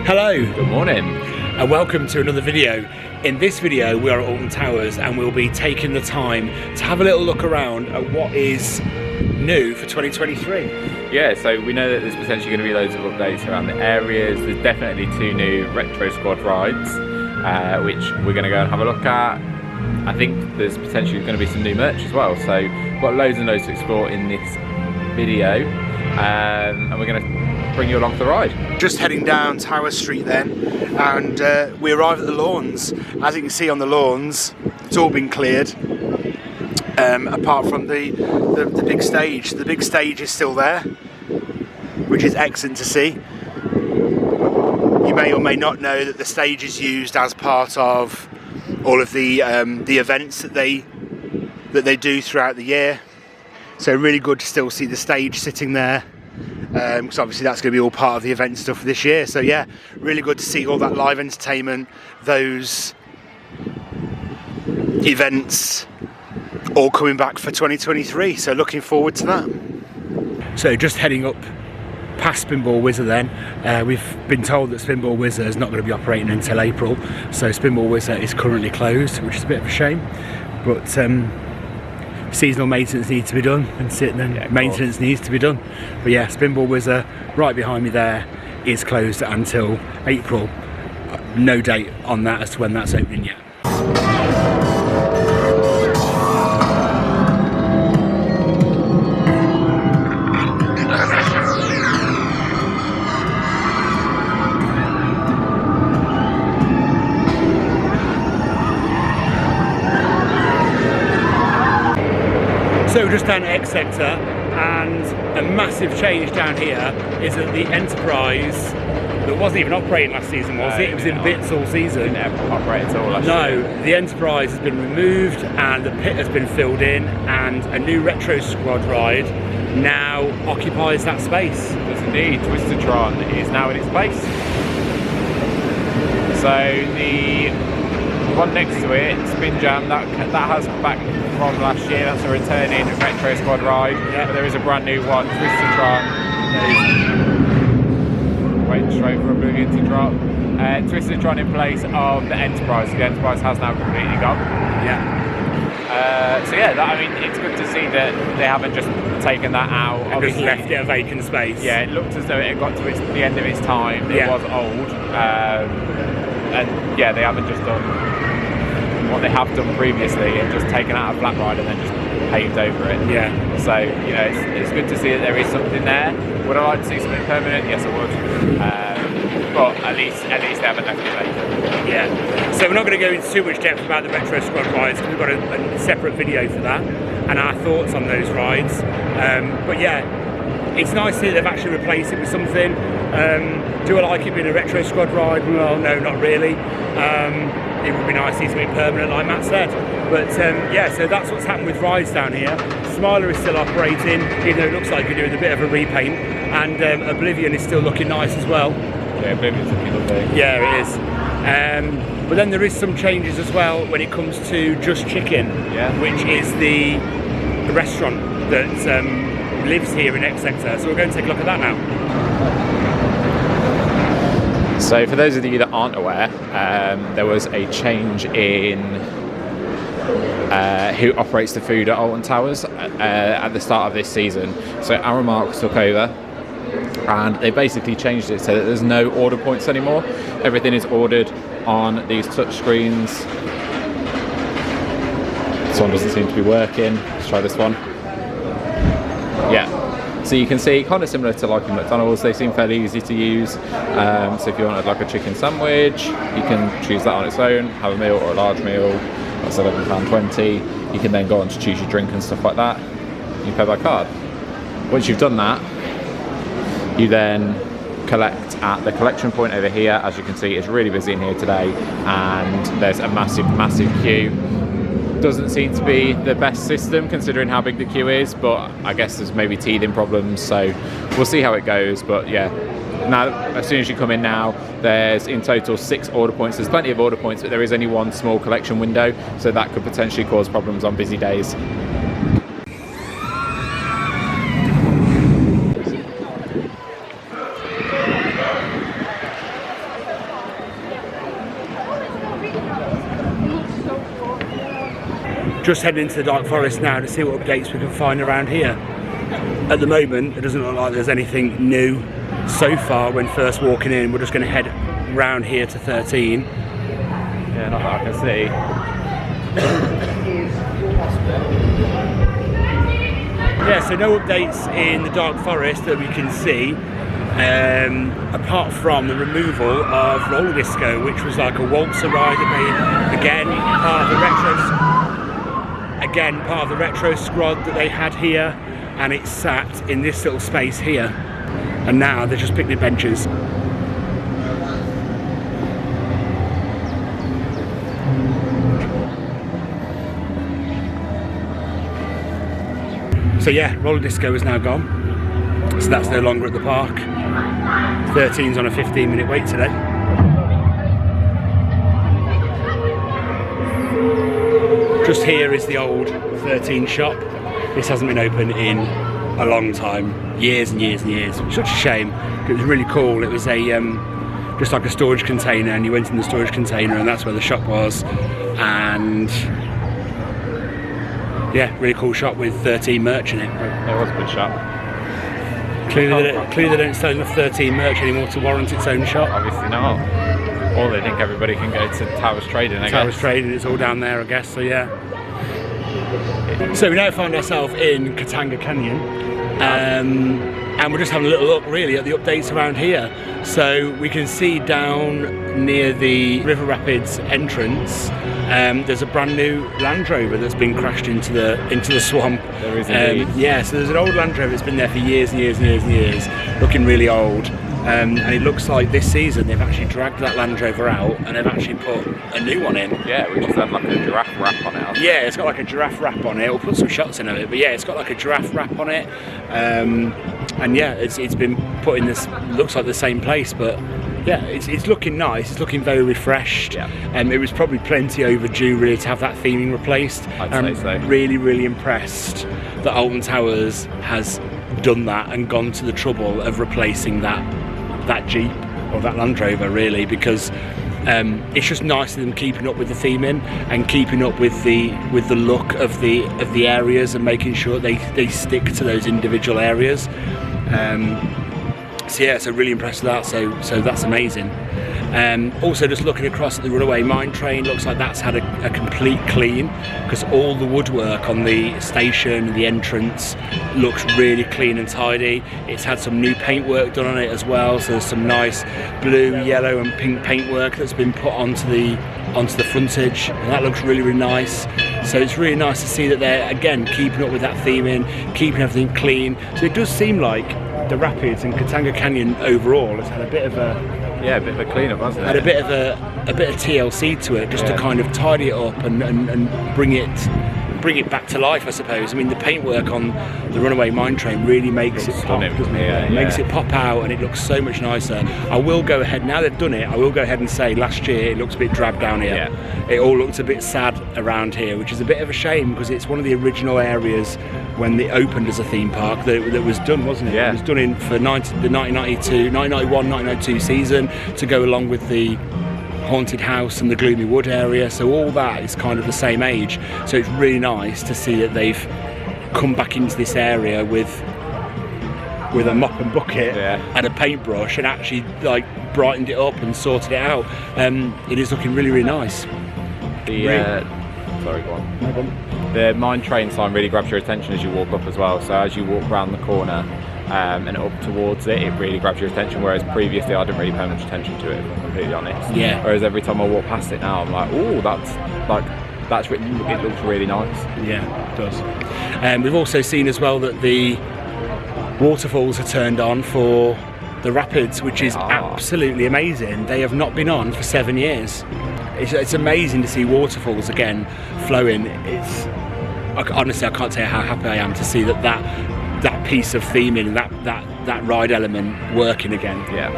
Hello. Good morning. And welcome to another video. In this video we are at Alton Towers and we'll be taking the time to have a little look around at what is new for 2023. Yeah, so we know that there's potentially going to be loads of updates around the areas. There's definitely 2 new retro squad rides, which we're going to go and have a look at. I think there's potentially going to be some new merch as well, so we've got loads and loads to explore in this video, and we're going to bring you along for the ride. Just heading down Tower Street then, and we arrive at the lawns. As you can see on the lawns, it's all been cleared, apart from the big stage. The big stage is still there, which is excellent to see. You may or may not know that the stage is used as part of all of the events that they do throughout the year. So really good to still see the stage sitting there, because obviously that's going to be all part of the event stuff this year. So yeah, really good to see all that live entertainment, those events all coming back for 2023. So looking forward to that. So just heading up past Spinball Whizzer then. We've been told that Spinball Whizzer is not going to be operating until April, so Spinball Whizzer is currently closed, which is a bit of a shame, but seasonal maintenance needs to be done, and maintenance needs to be done. But yeah, Spinball Whizzer right behind me there is closed until April. No date on that as to when that's opening yet. So we're just down at X Sector, and a massive change down here is that the Enterprise, that wasn't even operating last season, was it? It was in bits all season. Didn't ever operate at all last year. No, the Enterprise has been removed and the pit has been filled in, and a new retro squad ride now occupies that space. Yes, indeed. Twistertron is now in its place. So the one next to it, Spin Jam, that has come back from last year. That's a returning retro squad ride. Yeah. But there is a brand new one, Twistertron. Waiting straight for Oblivion to drop. Twistertron in place of the Enterprise. The Enterprise has now completely gone. Yeah. So yeah, I mean, it's good to see that they haven't just taken that out. And just left it a vacant space. Yeah, it looked as though it had got to the end of its time. It was old. And yeah, they haven't just done what they have done previously and just taken out a flat ride and then just paved over it. Yeah. So, you know, it's good to see that there is something there. Would I like to see something permanent? Yes, I would. But at least they haven't left it vacant. Yeah. So we're not going to go into too much depth about the retro squad rides, because we've got a separate video for that and our thoughts on those rides. But yeah, it's nice to see they've actually replaced it with something. Do I like it being a retro squad ride? Well, no, not really. It would be nice to see something permanent, like Matt said. But yeah, so that's what's happened with rides down here. Smiler is still operating, even though it looks like we're doing a bit of a repaint. And Oblivion is still looking nice as well. Yeah, Oblivion's looking lovely. Yeah, it is. But then there is some changes as well when it comes to Just Chicken, which is the restaurant that lives here in X Sector. So we're going to take a look at that now. So for those of you that aren't aware, there was a change in who operates the food at Alton Towers at the start of this season. So Aramark took over and they basically changed it so that there's no order points anymore. Everything is ordered on these touch screens. This one doesn't seem to be working. Let's try this one. Yeah. So you can see, kind of similar to like in McDonald's, they seem fairly easy to use. So if you wanted like a chicken sandwich, you can choose that on its own, have a meal or a large meal. That's £11.20. You can then go on to choose your drink and stuff like that. You pay by card. Once you've done that, you then collect at the collection point over here. As you can see, it's really busy in here today, and there's a massive queue. Doesn't seem to be the best system considering how big the queue is, but I guess there's maybe teething problems, so we'll see how it goes. But yeah, now as soon as you come in now, there's in total 6 order points. There's plenty of order points, but there is only one small collection window, so that could potentially cause problems on busy days. just heading into the dark forest now to see what updates we can find around here. At the moment, it doesn't look like there's anything new so far when first walking in. We're just going to head round here to 13. Yeah, not that I can see. Yeah, so no updates in the dark forest that we can see, apart from the removal of roller disco, which was like a waltzer ride that they, again, part of the retro squad that they had here, and it sat in this little space here, and now they're just picnic benches. So yeah, roller disco is now gone, so that's no longer at the park. 13's on a 15-minute wait today. Just here is the old 13 shop. This hasn't been open in a long time, years and years and years. Such a shame. It was really cool. It was a just like a storage container, and you went in the storage container, and that's where the shop was. And yeah, really cool shop with 13 merch in it. It was a good shop. Clearly they don't sell enough 13 merch anymore to warrant its own shop. Obviously not. Or they think everybody can go to Towers Trading, I guess. Towers Trading, it's all down there, I guess, so yeah. So we now find ourselves in Katanga Canyon, and we're just having a little look really at the updates around here. So we can see down near the River Rapids entrance, there's a brand new Land Rover that's been crashed into the swamp. There is indeed. Yeah, so there's an old Land Rover that's been there for years and years and years and years, looking really old. And it looks like this season they've actually dragged that Land Rover out and they've actually put a new one in. Yeah, we just had like a giraffe wrap on it. Yeah, it's got like a giraffe wrap on it. We'll put some shots in of it, but yeah, it's got like a giraffe wrap on it. And yeah, it's been put in this, looks like the same place, but yeah, it's looking nice. It's looking very refreshed. Yeah. It was probably plenty overdue really to have that theming replaced. I'd say so. Really, really impressed that Alton Towers has done that and gone to the trouble of replacing that Jeep or that Land Rover really, because it's just nice of them keeping up with the theming and keeping up with the look of the areas and making sure they stick to those individual areas. So yeah, so really impressed with that. So that's amazing. Also, just looking across at the runaway mine train, looks like that's had a complete clean, because all the woodwork on the station, the entrance, looks really clean and tidy. It's had some new paintwork done on it as well, so there's some nice blue, yellow and pink paintwork that's been put onto the frontage, and that looks really, really nice. So it's really nice to see that they're, again, keeping up with that theming, keeping everything clean. So it does seem like the Rapids and Katanga Canyon overall has had a bit of a clean-up, hasn't it? Had a bit of TLC to it, just to kind of tidy it up and bring it back to life, I suppose. I mean, the paintwork on the runaway mine train really makes it pop, doesn't it? It makes it pop out, and it looks so much nicer. I will go ahead, now they've done it, I will go ahead and say last year it looks a bit drab down here. Yeah. It all looked a bit sad around here, which is a bit of a shame, because it's one of the original areas when they opened as a theme park that was done, wasn't it? Yeah. It was done for the 1991-1992 season to go along with the haunted house and the gloomy wood area, so all that is kind of the same age. So it's really nice to see that they've come back into this area with a mop and bucket and a paintbrush and actually like brightened it up and sorted it out. It is looking really, really nice. Sorry, go on. No problem. The mine train sign really grabs your attention as you walk up as well, so as you walk around the corner and up towards it, it really grabs your attention, whereas previously I didn't really pay much attention to it, if I'm completely honest. Yeah. Whereas every time I walk past it now, I'm like, oh, that's it looks really nice. Yeah, it does. We've also seen as well that the waterfalls are turned on for the Rapids, which is absolutely amazing. They have not been on for 7 years. It's amazing to see waterfalls again flowing. Honestly, I can't tell you how happy I am to see that piece of theming, that ride element working again. Yeah,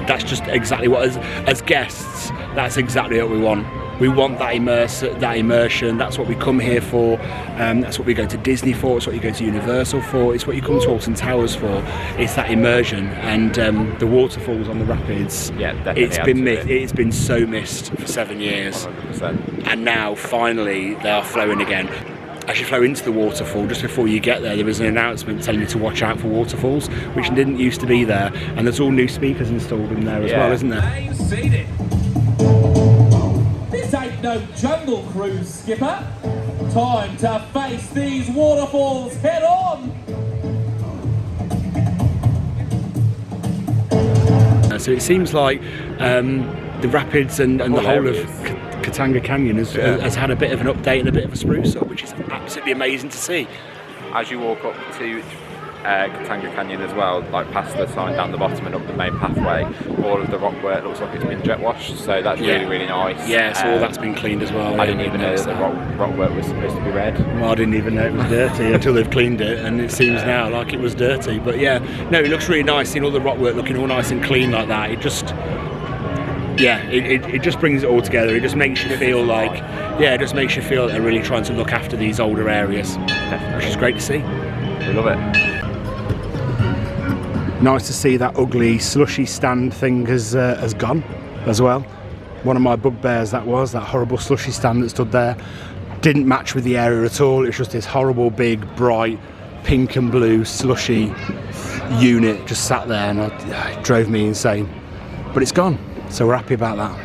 that's just exactly what, as guests, that's exactly what we want. We want that immersion. That's what we come here for. That's what we go to Disney for. It's what you go to Universal for. It's what you come to Alton Towers for. It's that immersion. And the waterfalls on the rapids. Yeah, definitely. It's been so missed for 7 years. 100%. And now finally they are flowing again. As you flow into the waterfall, just before you get there was an announcement telling you to watch out for waterfalls, which didn't used to be there. And there's all new speakers installed in there as well, isn't there? Ain't seen it. This ain't no jungle cruise, Skipper. Time to face these waterfalls head on. So it seems like the rapids and the whole of Katanga Canyon has had a bit of an update and a bit of a spruce up, which is absolutely amazing to see. As you walk up to Katanga Canyon as well, like past the sign down the bottom and up the main pathway, all of the rock work looks like it's been jet washed, so that's really nice. Yeah, so all that's been cleaned as well. I didn't even know that the rock work was supposed to be red. Well, I didn't even know it was dirty until they've cleaned it, and it seems now like it was dirty. But yeah, no, it looks really nice, seeing all the rock work looking all nice and clean like that. It just... yeah, it just brings it all together. It just makes you feel like, it just makes you feel that they're really trying to look after these older areas, which is great to see. We love it. Nice to see that ugly slushy stand thing has gone as well. One of my bugbears that horrible slushy stand that stood there. Didn't match with the area at all. It was just this horrible big bright pink and blue slushy unit just sat there, and it drove me insane. But it's gone. So we're happy about that.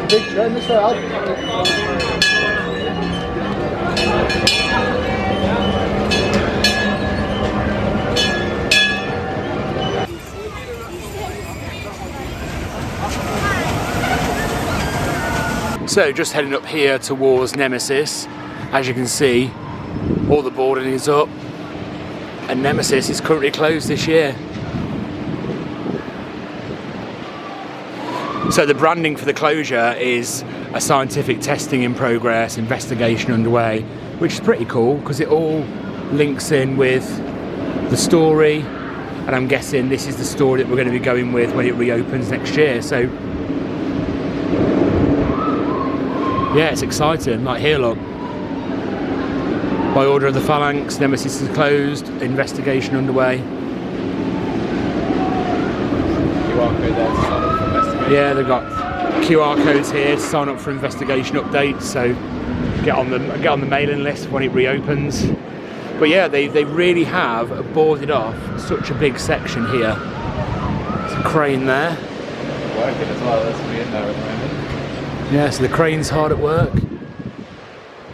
Big trend, Mr. Alton. So just heading up here towards Nemesis. As you can see, all the boarding is up, and Nemesis is currently closed this year. So the branding for the closure is a scientific testing in progress, investigation underway, which is pretty cool because it all links in with the story, and I'm guessing this is the story that we're going to be going with when it reopens next year. So yeah, it's exciting. Like here, look. By order of the Phalanx, Nemesis is closed, investigation underway. QR code there to sign up for investigation. Yeah, they've got QR codes here to sign up for investigation updates, so get on the mailing list when it reopens. But yeah, they really have boarded off such a big section here. There's a crane there. Working as well, there's somebody in there at the moment. Yeah, so the crane's hard at work.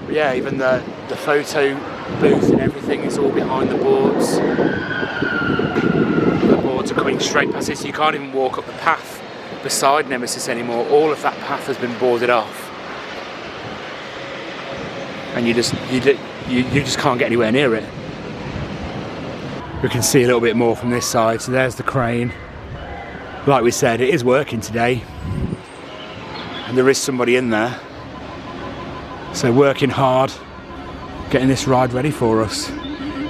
But yeah, even the photo booth and everything is all behind the boards. The boards are coming straight past it, so you can't even walk up the path beside Nemesis anymore. All of that path has been boarded off, and you just can't get anywhere near it. We can see a little bit more from this side. So there's the crane. Like we said, it is working today, and there is somebody in there. So working hard, getting this ride ready for us.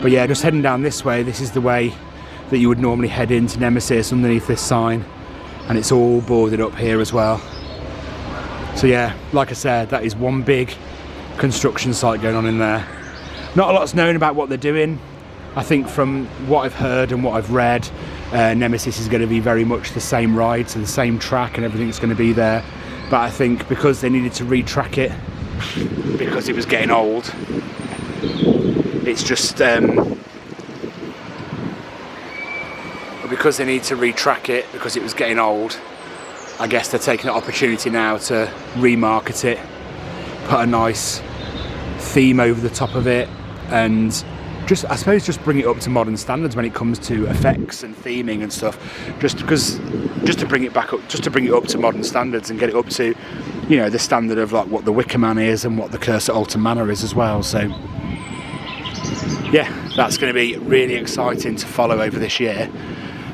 But yeah, just heading down this way. This is the way that you would normally head into Nemesis underneath this sign, and it's all boarded up here as well. So yeah, like I said, that is one big construction site going on in there. Not a lot's known about what they're doing. I think from what I've heard and what I've read, Nemesis is going to be very much the same ride, so the same track and everything's going to be there. But I think because they needed to retrack it, because it was getting old, it's just because they need to retrack it because it was getting old, I guess they're taking an opportunity now to remarket it, put a nice theme over the top of it, and just, I suppose, just bring it up to modern standards when it comes to effects and theming and stuff. Just to bring it back up, just to bring it up to modern standards and get it up to, you know, the standard of like what the Wicker Man is and what the Curse at Alton Manor is as well. So yeah, that's going to be really exciting to follow over this year,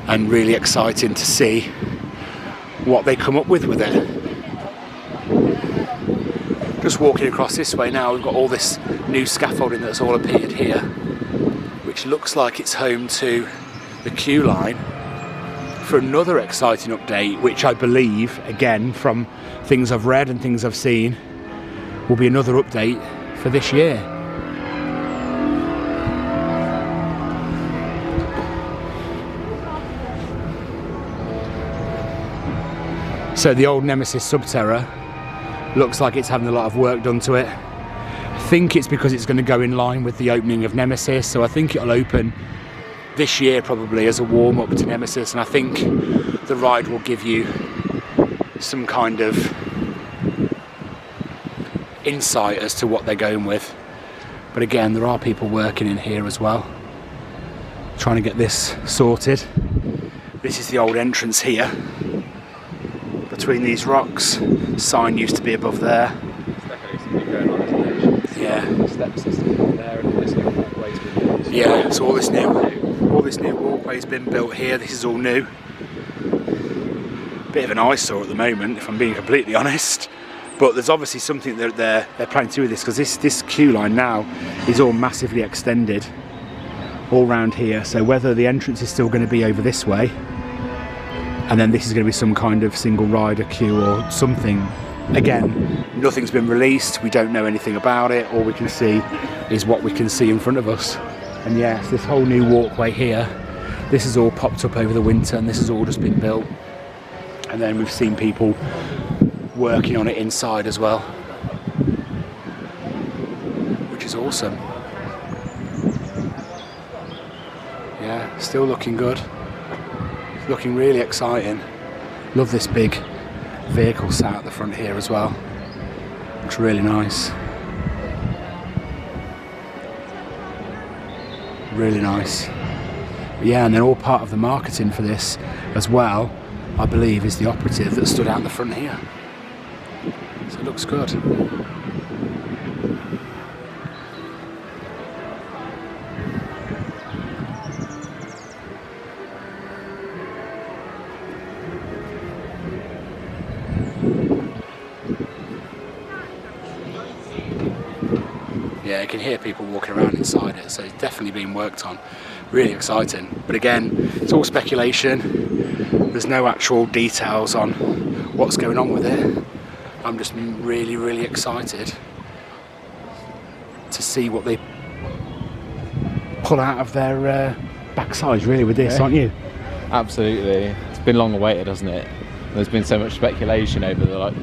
and really exciting to see what they come up with it. Just walking across this way now, we've got all this new scaffolding that's all appeared here, which looks like it's home to the queue line for another exciting update, which I believe, again, from things I've read and things I've seen, will be another update for this year. So the old Nemesis Subterra looks like it's having a lot of work done to it. I think it's because it's going to go in line with the opening of Nemesis, so I think it'll open this year probably as a warm-up to Nemesis, and I think the ride will give you some kind of insight as to what they're going with. But again, there are people working in here as well, trying to get this sorted. This is the old entrance here, between these rocks. Sign used to be above there. Yeah. Step system there, and all this new walkway's been built. Yeah, so all this new walkway's been built here. This is all new. Bit of an eyesore at the moment, if I'm being completely honest. But there's obviously something that they're planning to do with this, because this queue line now is all massively extended all round here. So whether the entrance is still going to be over this way, and then this is going to be some kind of single rider queue or something. Again, nothing's been released, we don't know anything about it. All we can see is what we can see in front of us. And yes, this whole new walkway here, this has all popped up over the winter, and this has all just been built. And then we've seen people working on it inside as well, which is awesome. Yeah, still looking good. Looking really exciting. Love this big vehicle sat at the front here as well. Looks really nice. Really nice. Yeah, and then all part of the marketing for this as well, I believe, is the operative that stood out the front here. So it looks good. Yeah, you can hear people walking around inside it, so it's definitely being worked on. Really exciting. But again, it's all speculation. There's no actual details on what's going on with it. I'm just really, really excited to see what they pull out of their backsides, really, with this, aren't you? Absolutely. It's been long awaited, hasn't it? There's been so much speculation over the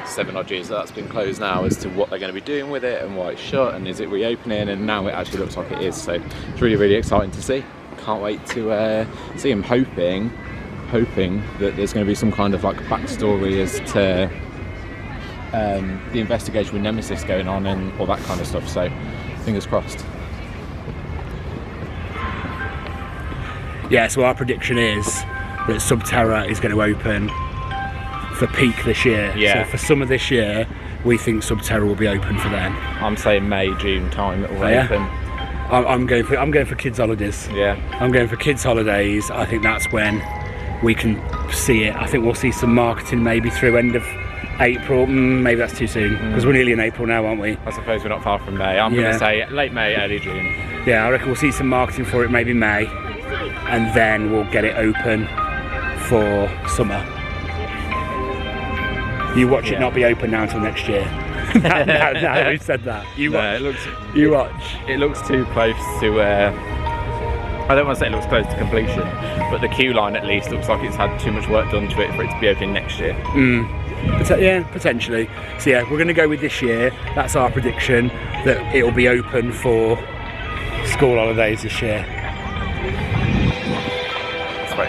7 odd years that's been closed now as to what they're going to be doing with it and why it's shut and is it reopening, and now it actually looks like it is. So it's really, really exciting to see. Can't wait to see. I'm hoping that there's going to be some kind of backstory as to the investigation with Nemesis going on and all that kind of stuff. So fingers crossed. Yeah, so our prediction is that Subterra is going to open for peak this year. Yeah. So for summer this year, we think Subterra will be open for then. I'm saying May, June time it will open. I'm going for kids' holidays. Yeah. I'm going for kids' holidays. I think that's when we can see it. I think we'll see some marketing maybe through end of April. Maybe that's too soon, because we're nearly in April now, aren't we? I suppose we're not far from May. I'm going to say late May, early June. Yeah, I reckon we'll see some marketing for it maybe May, and then we'll get it open for summer. You watch it not be open now until next year. No, who said that? You watch. You watch. It looks too close to. I don't want to say it looks close to completion, but the queue line at least looks like it's had too much work done to it for it to be open next year. Yeah, potentially. So yeah, we're going to go with this year. That's our prediction, that it will be open for school holidays this year.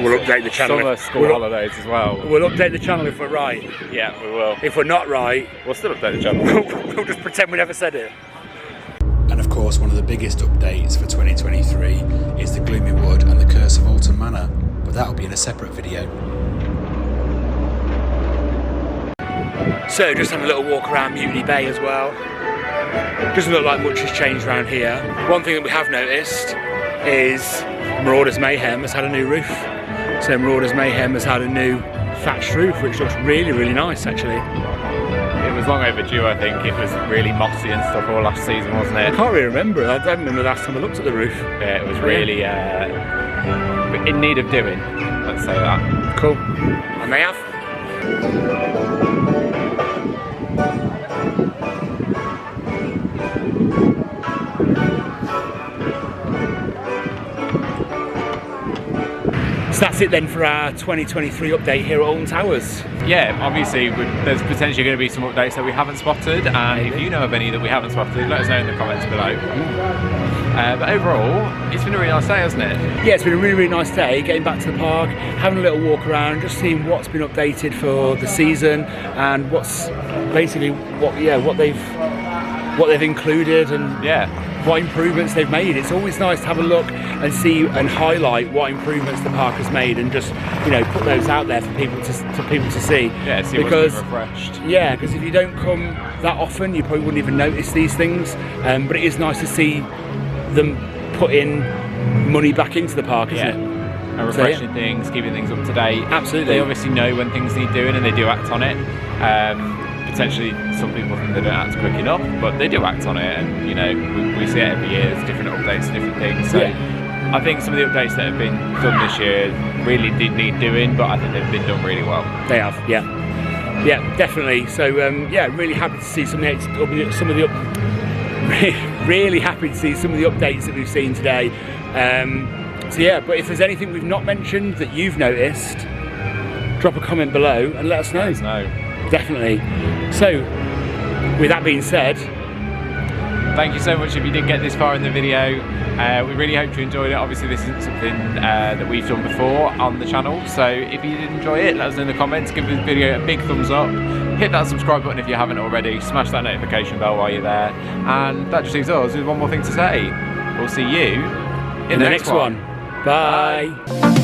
We'll update the channel. Summer school holidays as well. We'll update the channel if we're right. Yeah, we will. If we're not right, we'll still update the channel. We'll just pretend we never said it. And of course, one of the biggest updates for 2023 is the Gloomy Wood and the Curse of Alton Manor, but that'll be in a separate video. So, just having a little walk around Mutiny Bay as well. Doesn't look like much has changed around here. One thing that we have noticed is Marauders Mayhem has had a new roof. So Marauders Mayhem has had a new thatched roof, which looks really, really nice actually. It was long overdue, I think. It was really mossy and stuff all last season, wasn't it? I can't really remember. I don't remember the last time I looked at the roof. Yeah, it was really in need of doing, let's say that. Cool. And they have. So that's it then for our 2023 update here at Alton Towers. Yeah, obviously there's potentially going to be some updates that we haven't spotted, and if you know of any that we haven't spotted, let us know in the comments below. But overall, it's been a really nice day, hasn't it? Yeah, it's been a really, really nice day, getting back to the park, having a little walk around, just seeing what's been updated for the season and what's basically what they've included and what improvements they've made. It's always nice to have a look and see and highlight what improvements the park has made, and just, you know, put those out there for people to see. Yeah, see because what's been refreshed. Yeah, because if you don't come that often, you probably wouldn't even notice these things. But it is nice to see them put in money back into the park, isn't it? And refreshing things, keeping things up to date. Absolutely. They obviously know when things need doing, and they do act on it. Potentially some people think they don't act quick enough, but they do act on it, and you know, we see it every year. There's different updates to different things. So I think some of the updates that have been done this year really did need doing, but I think they've been done really well. They have, yeah, definitely. So yeah, really happy to see really happy to see some of the updates that we've seen today. So yeah, but if there's anything we've not mentioned that you've noticed, drop a comment below and let us know. Let us know. Definitely. So, with that being said, thank you so much if you did get this far in the video. We really hope you enjoyed it. Obviously this isn't something that we've done before on the channel, so if you did enjoy it, let us know in the comments. Give this video a big thumbs up, hit that subscribe button if you haven't already, smash that notification bell while you're there, and that just leaves us with one more thing to say. We'll see you in the next one. Bye.